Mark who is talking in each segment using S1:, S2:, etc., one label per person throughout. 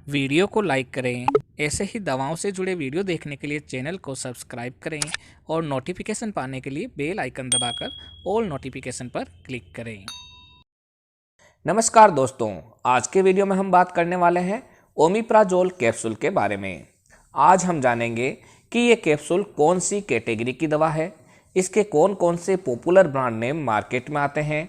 S1: Video को like करें। ऐसे ही दवाओं से जुड़े वीडियो देखने के लिए चैनल को सब्सक्राइब करें और नोटिफिकेशन पाने के लिए बेल आइकन दबाकर ऑल नोटिफिकेशन पर क्लिक करें।
S2: नमस्कार दोस्तों, आज के वीडियो में हम बात करने वाले हैं ओमिप्राजोल कैप्सूल के बारे में। आज हम जानेंगे कि ये कैप्सूल कौन सी कैटेगरी की दवा है, इसके कौन कौन से पॉपुलर ब्रांड नेम मार्केट में आते हैं,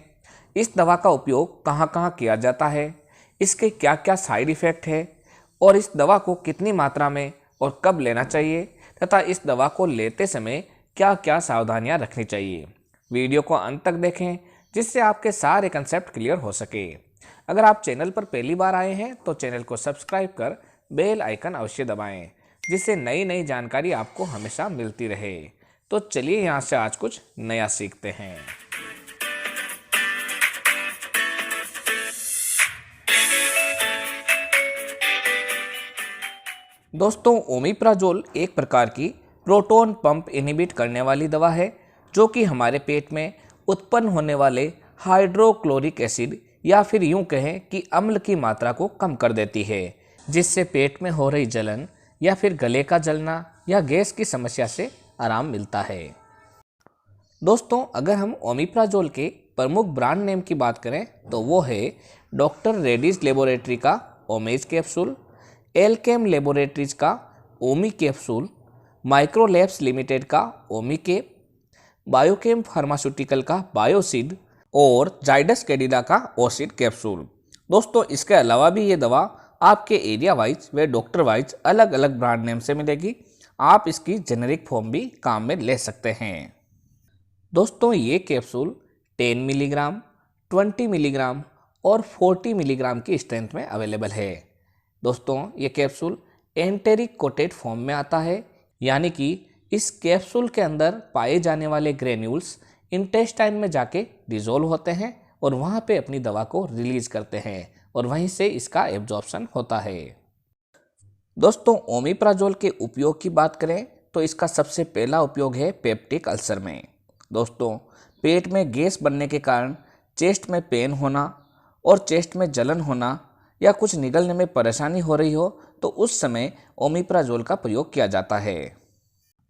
S2: इस दवा का उपयोग कहाँ कहाँ किया जाता है, इसके क्या क्या साइड इफ़ेक्ट है और इस दवा को कितनी मात्रा में और कब लेना चाहिए तथा इस दवा को लेते समय क्या क्या सावधानियां रखनी चाहिए। वीडियो को अंत तक देखें जिससे आपके सारे कंसेप्ट क्लियर हो सके। अगर आप चैनल पर पहली बार आए हैं तो चैनल को सब्सक्राइब कर बेल आइकन अवश्य दबाएं जिससे नई नई जानकारी आपको हमेशा मिलती रहे। तो चलिए यहाँ से आज कुछ नया सीखते हैं। दोस्तों, ओमिप्राजोल एक प्रकार की प्रोटॉन पंप इनहिबिट करने वाली दवा है जो कि हमारे पेट में उत्पन्न होने वाले हाइड्रोक्लोरिक एसिड या फिर यूं कहें कि अम्ल की मात्रा को कम कर देती है, जिससे पेट में हो रही जलन या फिर गले का जलना या गैस की समस्या से आराम मिलता है। दोस्तों, अगर हम ओमिप्राजोल के प्रमुख ब्रांड नेम की बात करें तो वो है डॉक्टर रेड्डीज लेबोरेटरी का ओमेज कैप्सूल, एलकेम लेबोरेटरीज का ओमी कैप्सूल, माइक्रोलैब्स लिमिटेड का ओमी कैप, बायोकेम फार्मास्यूटिकल का बायोसिड और जाइडस कैडिला का ओसिड कैप्सूल। दोस्तों, इसके अलावा भी ये दवा आपके एरिया वाइज व डॉक्टर वाइज अलग अलग ब्रांड नेम से मिलेगी। आप इसकी जेनेरिक फॉर्म भी काम में ले सकते हैं। दोस्तों, ये कैप्सूल 10 मिलीग्राम, 20 मिलीग्राम और 40 मिलीग्राम की स्ट्रेंथ में अवेलेबल है। दोस्तों, ये कैप्सूल एंटेरिक कोटेड फॉर्म में आता है, यानी कि इस कैप्सूल के अंदर पाए जाने वाले ग्रेन्यूल्स इंटेस्टाइन में जाके डिजोल्व होते हैं और वहाँ पे अपनी दवा को रिलीज करते हैं और वहीं से इसका एब्जॉर्प्शन होता है। दोस्तों, ओमिप्राजोल के उपयोग की बात करें तो इसका सबसे पहला उपयोग है पेप्टिक अल्सर में। दोस्तों, पेट में गैस बनने के कारण चेस्ट में पेन होना और चेस्ट में जलन होना या कुछ निगलने में परेशानी हो रही हो तो उस समय ओमिप्राजोल का प्रयोग किया जाता है।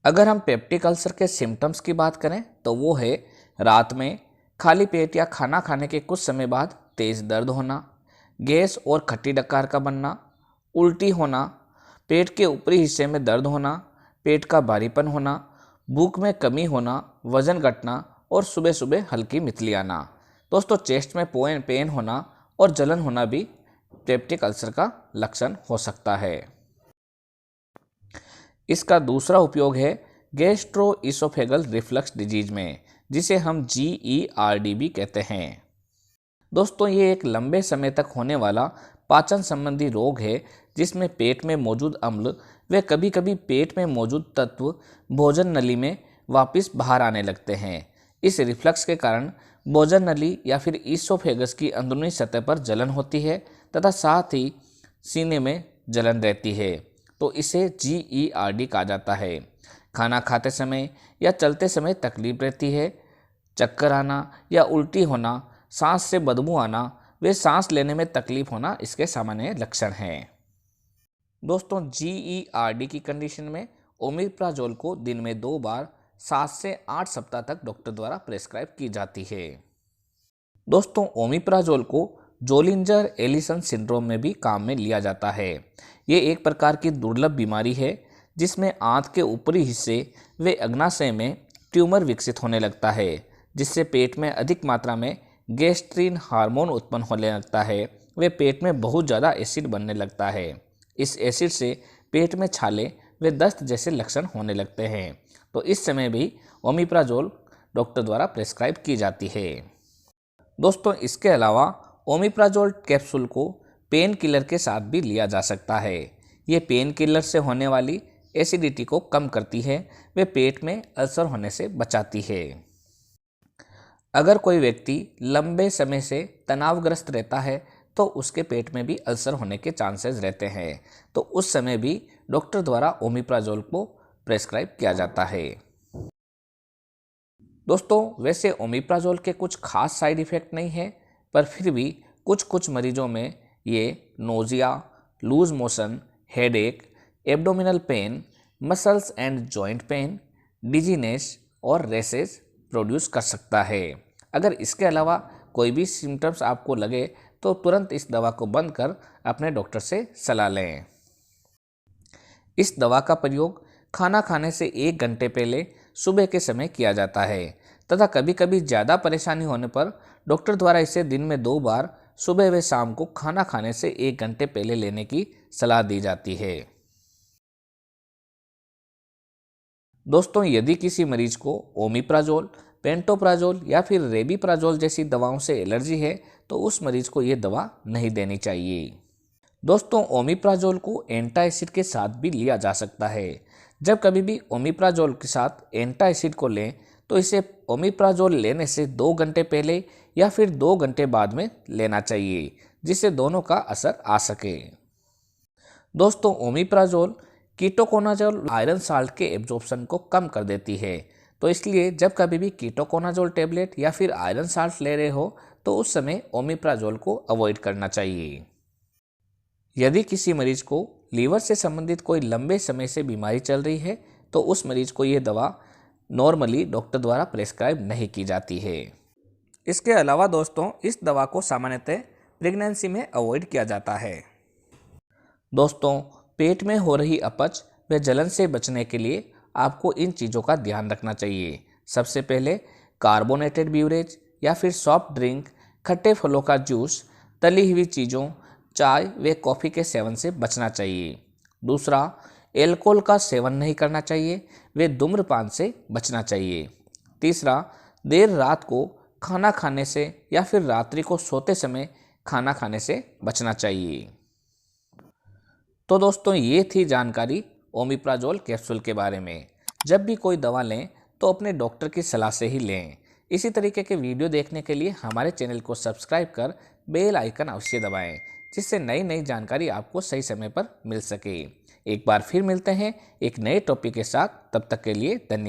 S2: अगर हम पेप्टिक अल्सर के सिम्टम्स की बात करें तो वो है रात में खाली पेट या खाना खाने के कुछ समय बाद तेज़ दर्द होना, गैस और खट्टी डकार का बनना, उल्टी होना, पेट के ऊपरी हिस्से में दर्द होना, पेट का भारीपन होना, भूख में कमी होना, वजन घटना और सुबह सुबह हल्की मितली आना। दोस्तों, चेस्ट में पेन होना और जलन होना भी पेप्टिक अल्सर का लक्षण हो सकता है। इसका दूसरा उपयोग है गैस्ट्रोइसोफेगल रिफ्लक्स डिजीज में, जिसे हम GERD भी कहते हैं। दोस्तों, ये एक लंबे समय तक होने वाला पाचन संबंधी रोग है जिसमें पेट में मौजूद अम्ल व कभी कभी पेट में मौजूद तत्व भोजन नली में वापस बाहर आने लगते हैं। इस रिफ्लक्स के कारण भोजन नली या फिर ईसोफेगस की अंदरूनी सतह पर जलन होती है तथा साथ ही सीने में जलन रहती है, तो इसे GERD कहा जाता है। खाना खाते समय या चलते समय तकलीफ रहती है, चक्कर आना या उल्टी होना, सांस से बदबू आना व सांस लेने में तकलीफ होना इसके सामान्य लक्षण हैं। दोस्तों, GERD की कंडीशन में ओमिप्राजोल को दिन में 2 बार 7 से 8 सप्ताह तक डॉक्टर द्वारा प्रेस्क्राइब की जाती है। दोस्तों, ओमिप्राजोल को जोलिंजर एलिसन सिंड्रोम में भी काम में लिया जाता है। ये एक प्रकार की दुर्लभ बीमारी है जिसमें आंत के ऊपरी हिस्से व अग्नाशय में ट्यूमर विकसित होने लगता है, जिससे पेट में अधिक मात्रा में गैस्ट्रिन हार्मोन उत्पन्न होने लगता है व पेट में बहुत ज़्यादा एसिड बनने लगता है। इस एसिड से पेट में छाले व दस्त जैसे लक्षण होने लगते हैं, तो इस समय भी ओमिप्राजोल डॉक्टर द्वारा प्रेस्क्राइब की जाती है। दोस्तों, इसके अलावा ओमिप्राजोल कैप्सूल को पेन किलर के साथ भी लिया जा सकता है। ये पेन किलर से होने वाली एसिडिटी को कम करती है व पेट में अल्सर होने से बचाती है। अगर कोई व्यक्ति लंबे समय से तनावग्रस्त रहता है तो उसके पेट में भी अल्सर होने के चांसेस रहते हैं, तो उस समय भी डॉक्टर द्वारा ओमिप्राजोल को प्रेस्क्राइब किया जाता है। दोस्तों, वैसे ओमिप्राजोल के कुछ खास साइड इफ़ेक्ट नहीं है, पर फिर भी कुछ मरीजों में ये nausea, loose motion, headache, abdominal pain, muscles and joint pain, dizziness और रेसेस प्रोड्यूस कर सकता है। अगर इसके अलावा कोई भी सिम्टम्स आपको लगे तो तुरंत इस दवा को बंद कर अपने डॉक्टर से सलाह लें। इस दवा का प्रयोग खाना खाने से 1 घंटे पहले सुबह के समय किया जाता है तथा कभी कभी ज़्यादा परेशानी होने पर डॉक्टर द्वारा इसे दिन में 2 बार सुबह व शाम को खाना खाने से 1 घंटे पहले लेने की सलाह दी जाती है। दोस्तों, यदि किसी मरीज को ओमिप्राजोल, पेंटोप्राजोल या फिर रेबीप्राजोल जैसी दवाओं से एलर्जी है तो उस मरीज को ये दवा नहीं देनी चाहिए। दोस्तों, ओमिप्राजोल को एंटा एसिड के साथ भी लिया जा सकता है। जब कभी भी ओमिप्राजोल के साथ एंटा एसिड को लें तो इसे ओमिप्राजोल लेने से 2 घंटे पहले या फिर 2 घंटे बाद में लेना चाहिए, जिससे दोनों का असर आ सके। दोस्तों, ओमिप्राजोल कीटोकोनाजोल आयरन साल्ट के एब्जॉर्प्शन को कम कर देती है, तो इसलिए जब कभी भी कीटोकोनाजोल टेबलेट या फिर आयरन साल्ट ले रहे हो तो उस समय ओमिप्राजोल को अवॉइड करना चाहिए। यदि किसी मरीज को लीवर से संबंधित कोई लंबे समय से बीमारी चल रही है तो उस मरीज को ये दवा नॉर्मली डॉक्टर द्वारा प्रेस्क्राइब नहीं की जाती है। इसके अलावा दोस्तों, इस दवा को सामान्यतः प्रेगनेंसी में अवॉइड किया जाता है। दोस्तों, पेट में हो रही अपच व जलन से बचने के लिए आपको इन चीज़ों का ध्यान रखना चाहिए। सबसे पहले कार्बोनेटेड ब्यूरेज या फिर सॉफ्ट ड्रिंक, खट्टे फलों का जूस, तली हुई चीज़ों, चाय व कॉफ़ी के सेवन से बचना चाहिए। दूसरा, एल्कोहल का सेवन नहीं करना चाहिए व धूम्रपान से बचना चाहिए। तीसरा, देर रात को खाना खाने से या फिर रात्रि को सोते समय खाना खाने से बचना चाहिए। तो दोस्तों, ये थी जानकारी ओमिप्राजोल कैप्सूल के बारे में। जब भी कोई दवा लें तो अपने डॉक्टर की सलाह से ही लें। इसी तरीके के वीडियो देखने के लिए हमारे चैनल को सब्सक्राइब कर बेल आइकन अवश्य दबाएं, जिससे नई नई जानकारी आपको सही समय पर मिल सके। एक बार फिर मिलते हैं एक नए टॉपिक के साथ, तब तक के लिए धन्यवाद।